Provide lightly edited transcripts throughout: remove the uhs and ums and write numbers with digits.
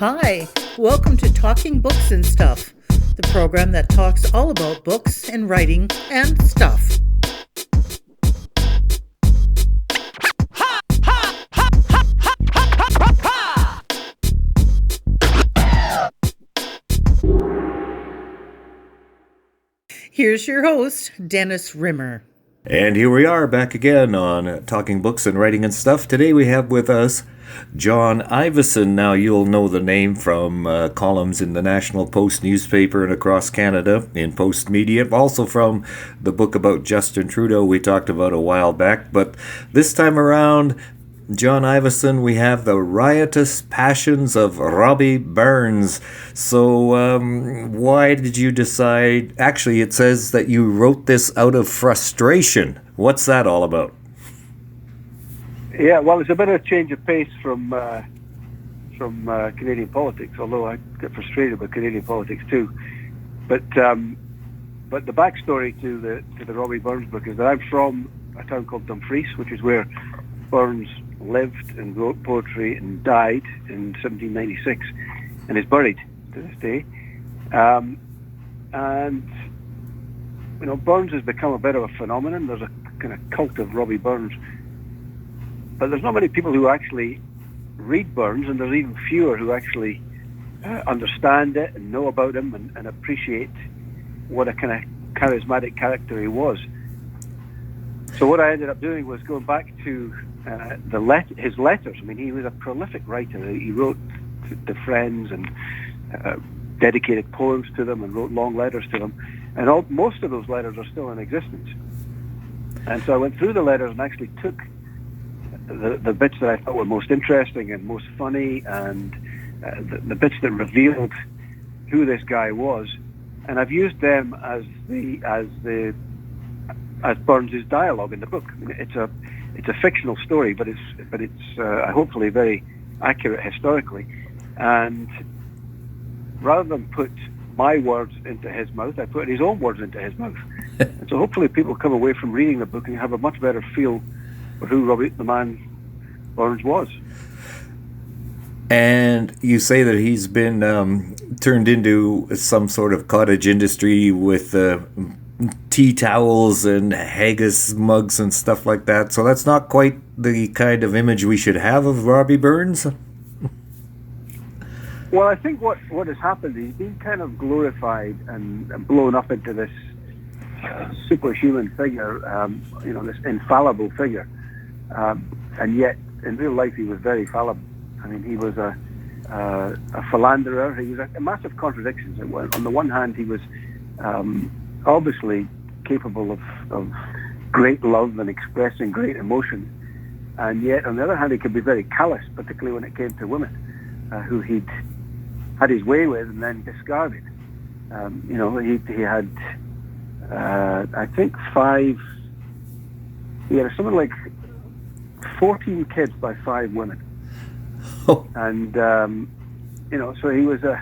Hi, welcome to Talking Books and Stuff, the program that talks all about books and writing and stuff. Here's your host, Dennis Rimmer. And here we are back again on Talking Books and Writing and Stuff. Today we have with us John Ivison. Now you'll know the name from columns in the National Post newspaper and across Canada in Post Media. Also from the book about Justin Trudeau we talked about a while back. But this time around, John Ivison, we have the Riotous Passions of Robbie Burns. So why did you decide... Actually, it says that you wrote this out of frustration. What's that all about? Yeah, well, it's a bit of a change of pace from Canadian politics, although I get frustrated with Canadian politics too. But the backstory to the Robbie Burns book is that I'm from a town called Dumfries, which is where Burns lived and wrote poetry and died in 1796 and is buried to this day. And, you know, Burns has become a bit of a phenomenon. There's a kind of cult of Robbie Burns. But there's not many people who actually read Burns, and there's even fewer who actually understand it and know about him and appreciate what a kind of charismatic character he was. So what I ended up doing was going back to his letters. I mean, he was a prolific writer. He wrote to friends and dedicated poems to them and wrote long letters to them. And most of those letters are still in existence. And so I went through the letters and actually took the bits that I thought were most interesting and most funny, and the bits that revealed who this guy was, and I've used them as Burns's dialogue in the book. I mean, it's a fictional story, but it's hopefully very accurate historically. And rather than put my words into his mouth, I put his own words into his mouth. And so hopefully people come away from reading the book and have a much better feel for who Robbie the man Burns was. And you say that he's been turned into some sort of cottage industry with tea towels and haggis mugs and stuff like that. So that's not quite the kind of image we should have of Robbie Burns? Well, I think what has happened, he's been kind of glorified and blown up into this superhuman figure, this infallible figure. And yet, in real life, he was very fallible. I mean, he was a philanderer. He was a massive contradiction. On the one hand, he was obviously capable of great love and expressing great emotion. And yet, on the other hand, he could be very callous, particularly when it came to women, who he'd had his way with and then discarded. He had, I think, he had something like 14 kids by 5 women. Oh. And, so he was a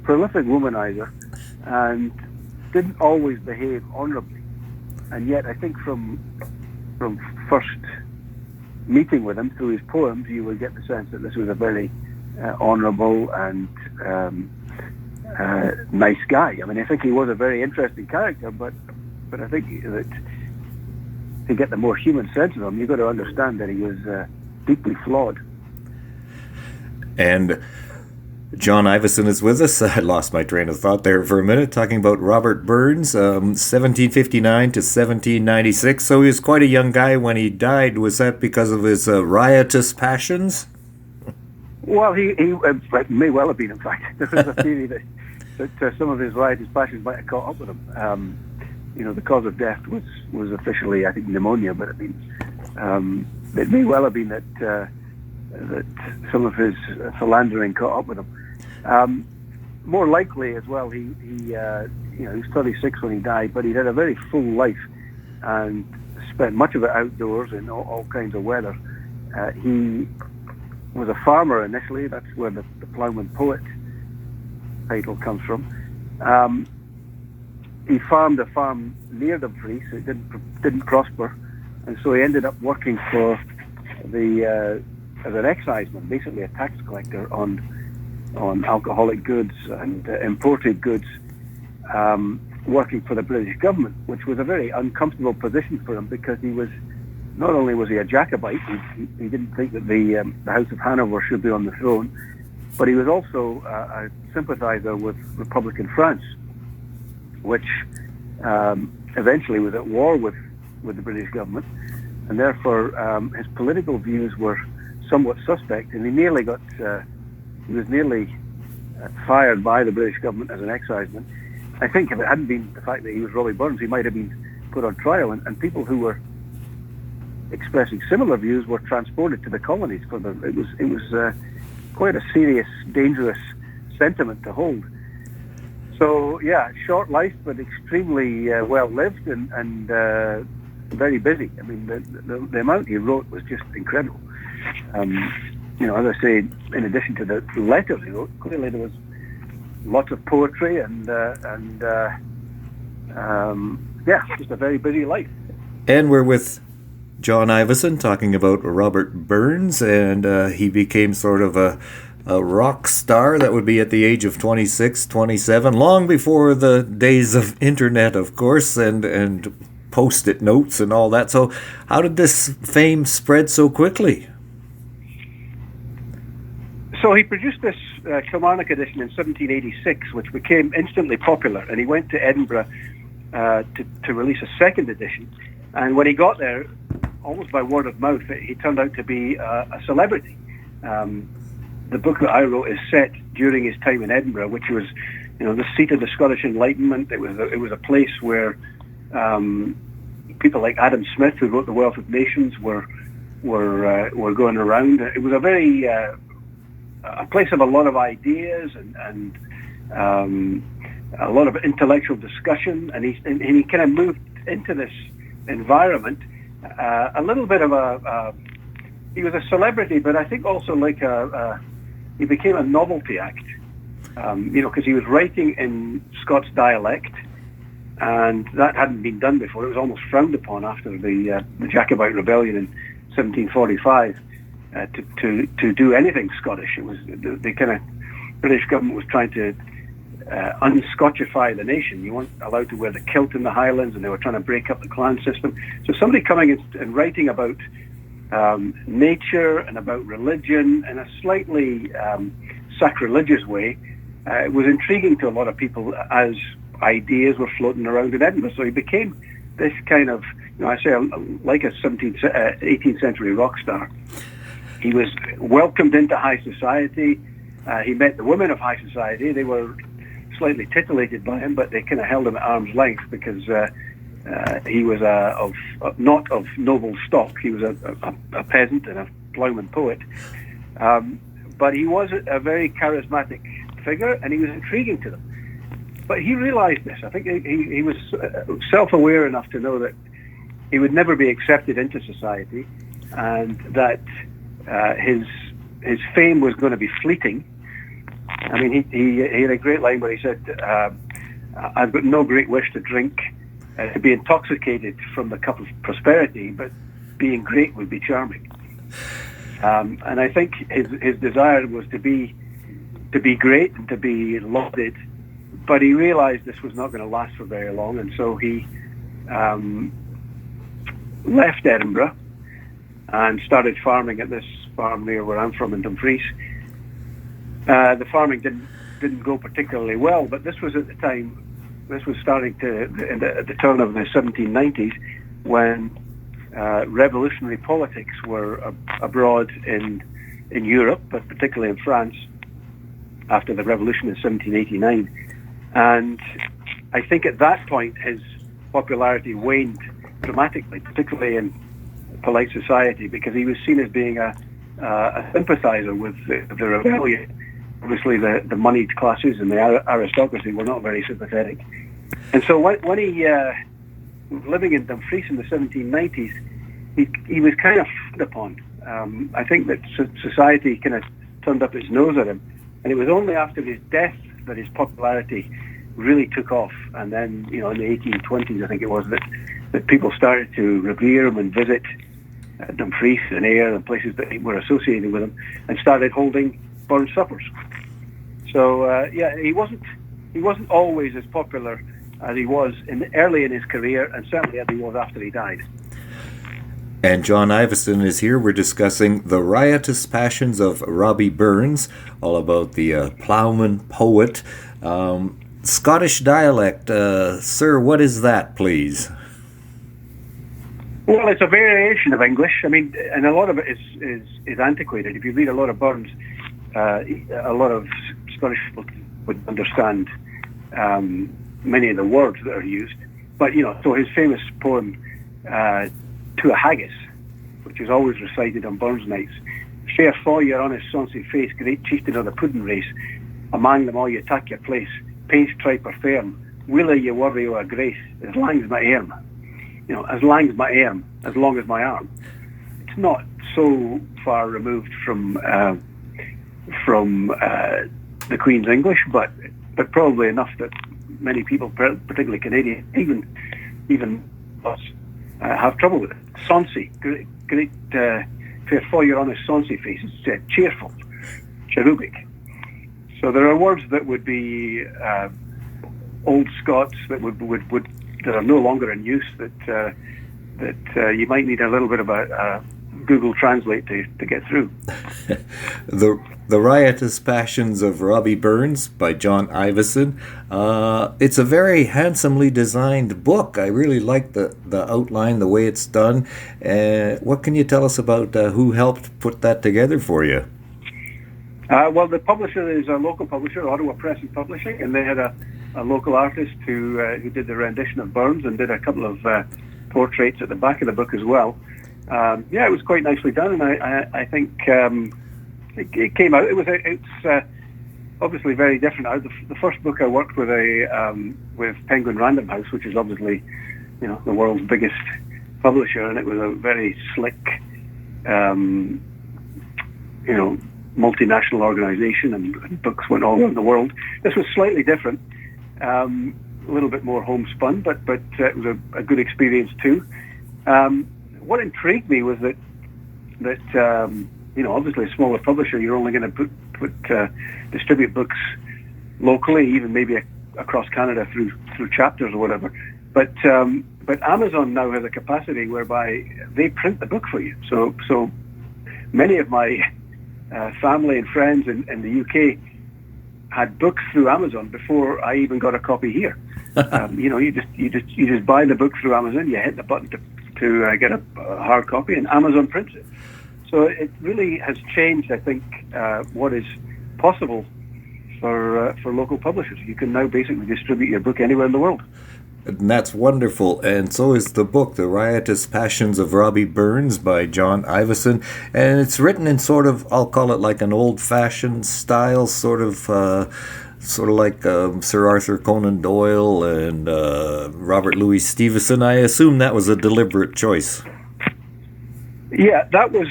prolific womanizer and didn't always behave honorably. And yet I think from first meeting with him through his poems, you would get the sense that this was a very honorable and nice guy. I mean, I think he was a very interesting character, but I think that to get the more human sense of him, you've got to understand that he was deeply flawed. And John Ivison is with us. I lost my train of thought there for a minute, talking about Robert Burns, 1759 to 1796. So he was quite a young guy when he died. Was that because of his riotous passions? Well, he may well have been, in fact. There was a theory that some of his riotous passions might have caught up with him. The cause of death was officially, I think, pneumonia, but it may well have been that some of his philandering caught up with him. More likely, as well, he was 36 when he died, but he had a very full life and spent much of it outdoors in all kinds of weather. He was a farmer initially. That's where the ploughman poet title comes from. He farmed a farm near Dumfries. It didn't prosper, and so he ended up working for as an exciseman, basically a tax collector on on alcoholic goods and imported goods, working for the British government, which was a very uncomfortable position for him, because he was, not only was he a Jacobite, he didn't think that the House of Hanover should be on the throne, but he was also a sympathizer with Republican France, which eventually was at war with the British government, and therefore his political views were somewhat suspect, and he was nearly fired by the British government as an exciseman. I think if it hadn't been the fact that he was Robbie Burns, he might have been put on trial, and people who were expressing similar views were transported to the colonies. It was quite a serious, dangerous sentiment to hold. So yeah, short life, but extremely well lived and very busy. I mean, the amount he wrote was just incredible. As I say, in addition to the letters he wrote, clearly there was lots of poetry and just a very busy life. And we're with John Ivison talking about Robert Burns, and he became sort of a rock star. That would be at the age of 26, 27, long before the days of internet, of course, and post-it notes and all that. So how did this fame spread so quickly? So he produced this Kilmarnock edition in 1786, which became instantly popular, and he went to Edinburgh to release a second edition. And when he got there, almost by word of mouth, he turned out to be a celebrity. The book that I wrote is set during his time in Edinburgh, which was, the seat of the Scottish Enlightenment. It was a place where people like Adam Smith, who wrote The Wealth of Nations, were going around. It was a very a place of a lot of ideas and a lot of intellectual discussion, and he kind of moved into this environment. A little bit of he was a celebrity, but I think also like he became a novelty act, because he was writing in Scots dialect, and that hadn't been done before. It was almost frowned upon after the Jacobite rebellion in 1745 to do anything Scottish. It was the kind of British government was trying to un-Scotchify the nation. You weren't allowed to wear the kilt in the Highlands, and they were trying to break up the clan system. So somebody coming in and writing about nature and about religion in a slightly sacrilegious way was intriguing to a lot of people as ideas were floating around in Edinburgh. So he became this kind of, I say, like a 18th century rock star. He was welcomed into high society. He met the women of high society. They were slightly titillated by him, but they kind of held him at arm's length because he was not of noble stock. He was a peasant and a ploughman poet. But he was a very charismatic figure, and he was intriguing to them. But he realized this. I think he was self-aware enough to know that he would never be accepted into society, and that his fame was going to be fleeting. I mean, he had a great line where he said, "I've got no great wish to drink, to be intoxicated from the cup of prosperity, but being great would be charming." And I think his desire was to be great and to be lauded, but he realized this was not going to last for very long, and so he left Edinburgh and started farming at this farm near where I'm from in Dumfries. The farming didn't go particularly well, but this was at the time. This was starting at the turn of the 1790s, when revolutionary politics were abroad in Europe, but particularly in France, after the revolution in 1789. And I think at that point his popularity waned dramatically, particularly in polite society, because he was seen as being a sympathizer with the rebellion. Obviously, the moneyed classes and the aristocracy were not very sympathetic. And so when he was living in Dumfries in the 1790s, he was kind of frowned upon. I think that society kind of turned up its nose at him. And it was only after his death that his popularity really took off. And then, in the 1820s, I think it was, that people started to revere him and visit Dumfries and Ayr and places that were associated with him, and started holding Burns suppers. So he wasn't always as popular as he was early in his career, and certainly as he was after he died. And John Ivison is here. We're discussing The Riotous Passions of Robbie Burns, all about the ploughman poet. Scottish dialect, sir, what is that, please? Well, it's a variation of English. I mean, and a lot of it is antiquated. If you read a lot of Burns, a lot of Scottish people would understand many of the words that are used. But, so his famous poem, To a Haggis, which is always recited on Burns nights. Fair for your honest sonsy face, great chieftain of the pudding race. Among them all you tak your place. Pace tripe or firm. Willa ye worthy o' a grace, as lang as my arm. As lang as my arm, as long as my arm. It's not so far removed from the Queen's English, but probably enough that many people, particularly Canadian, even us, have trouble with it. Sonsy, great for your honest sonsy face. It's cheerful, cherubic. So there are words that would be Old Scots that would that are no longer in use that you might need a little bit of a Google Translate to get through. The Riotous Passions of Robbie Burns by John Ivison. It's a very handsomely designed book. I really like the outline, the way it's done. What can you tell us about who helped put that together for you? Well, the publisher is a local publisher, Ottawa Press and Publishing, and they had a local artist who did the rendition of Burns and did a couple of portraits at the back of the book as well. It was quite nicely done, and I think it came out. It's obviously very different. The first book I worked with with Penguin Random House, which is obviously the world's biggest publisher, and it was a very slick, multinational organization, and books went all around the world. This was slightly different, a little bit more homespun, but it was a good experience too. What intrigued me was that obviously a smaller publisher, you're only going to distribute books locally, even maybe across Canada through chapters or whatever. But Amazon now has a capacity whereby they print the book for you. So many of my family and friends in the UK had books through Amazon before I even got a copy here. You just buy the book through Amazon. You hit the button to get a hard copy, and Amazon prints it. So it really has changed, I think, what is possible for local publishers. You can now basically distribute your book anywhere in the world. And that's wonderful. And so is the book, The Riotous Passions of Robbie Burns by John Ivison. And it's written in sort of, I'll call it like an old-fashioned style, sort of like Sir Arthur Conan Doyle and Robert Louis Stevenson. I assume that was a deliberate choice. Yeah, that was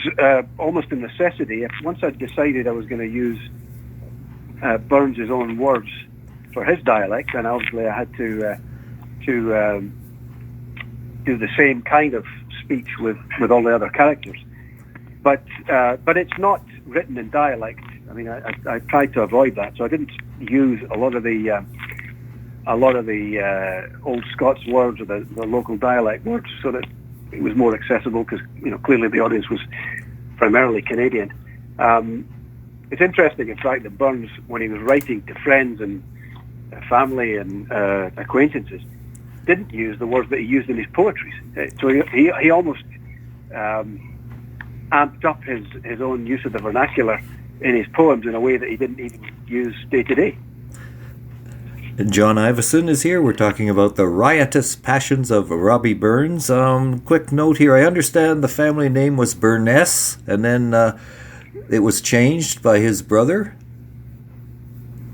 almost a necessity. Once I'd decided I was going to use Burns' own words for his dialect, then obviously I had to do the same kind of speech with all the other characters. But it's not written in dialect. I mean, I tried to avoid that, so I didn't use a lot of the old Scots words or the local dialect words, so that it was more accessible, because clearly the audience was primarily Canadian. It's interesting, in fact, that Burns, when he was writing to friends and family and acquaintances, didn't use the words that he used in his poetry. So he almost amped up his own use of the vernacular in his poems in a way that he didn't even use day to day. John Ivison is here. We're talking about The Riotous Passions of Robbie Burns. Quick note here. I understand the family name was Burness, and then it was changed by his brother.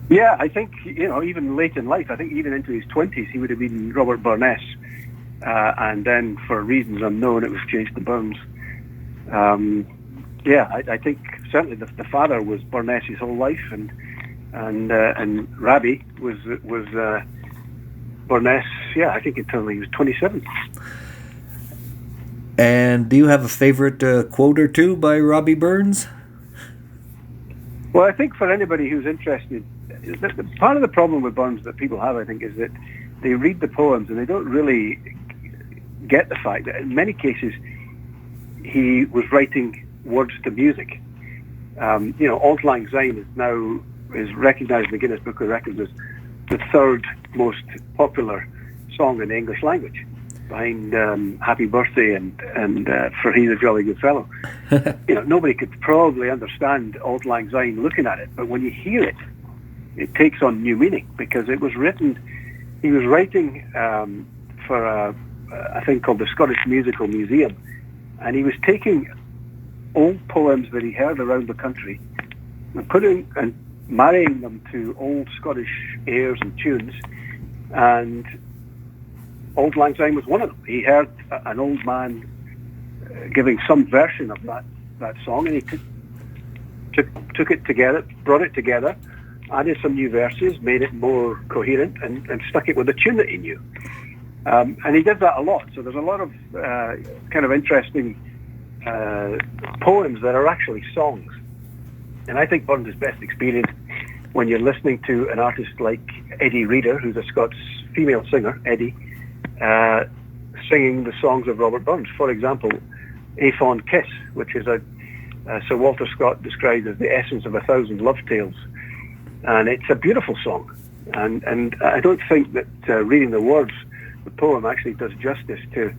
Yeah, I think, even late in life, I think even into his 20s, he would have been Robert Burness. And then, for reasons unknown, it was changed to Burns. I think certainly the father was Burness his whole life, and Robbie was Burness, I think until he was 27. And do you have a favorite quote or two by Robbie Burns? Well, I think for anybody who's interested part of the problem with Burns that people have, I think, is that they read the poems and they don't really get the fact that in many cases he was writing words to music. Auld Lang Syne is recognized in the Guinness Book of Records as the third most popular song in the English language, behind Happy Birthday and For He's a Jolly Good Fellow. Nobody could probably understand Auld Lang Syne looking at it, but when you hear it, it takes on new meaning, because he was writing for a thing called the Scottish Musical Museum, and he was taking old poems that he heard around the country and marrying them to old Scottish airs and tunes, and Auld Lang Syne was one of them. He heard an old man giving some version of that song, and he took it together, brought it together, added some new verses, made it more coherent, and stuck it with a tune that he knew. And he did that a lot. So there's a lot of kind of interesting poems that are actually songs. And I think Burns is best experienced when you're listening to an artist like Eddie Reader, who's a Scots female singer, Eddie, singing the songs of Robert Burns. For example, A Fond Kiss, which is Sir Walter Scott described as the essence of 1,000 love tales. And it's a beautiful song. And I don't think that reading the words, the poem actually does justice to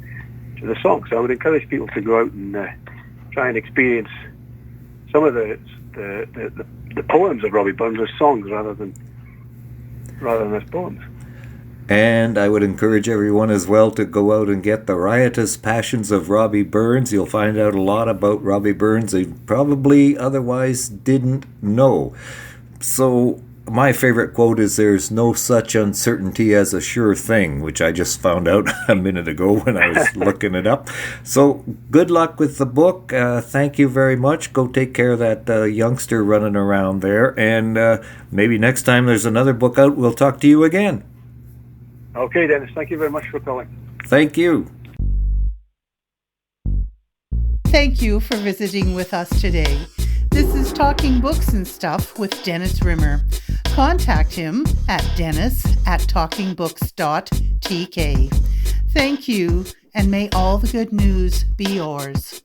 the song. So I would encourage people to go out and try and experience some of the poems of Robbie Burns as songs rather than as poems. And I would encourage everyone as well to go out and get the Riotous Passions of Robbie Burns. You'll find out a lot about Robbie Burns they probably otherwise didn't know. So my favorite quote is, "There's no such uncertainty as a sure thing," which I just found out a minute ago when I was looking it up. So good luck with the book. Thank you very much. Go take care of that youngster running around there. And maybe next time there's another book out, we'll talk to you again. Okay, Dennis. Thank you very much for calling. Thank you. Thank you for visiting with us today. This is Talking Books and Stuff with Dennis Rimmer. Contact him at dennis@talkingbooks.tk. Thank you, and may all the good news be yours.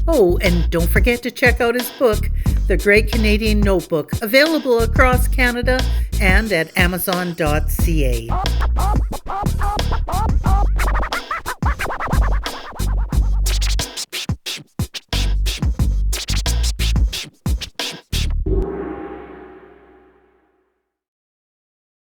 Oh, and don't forget to check out his book, The Great Canadian Notebook, available across Canada and at amazon.ca.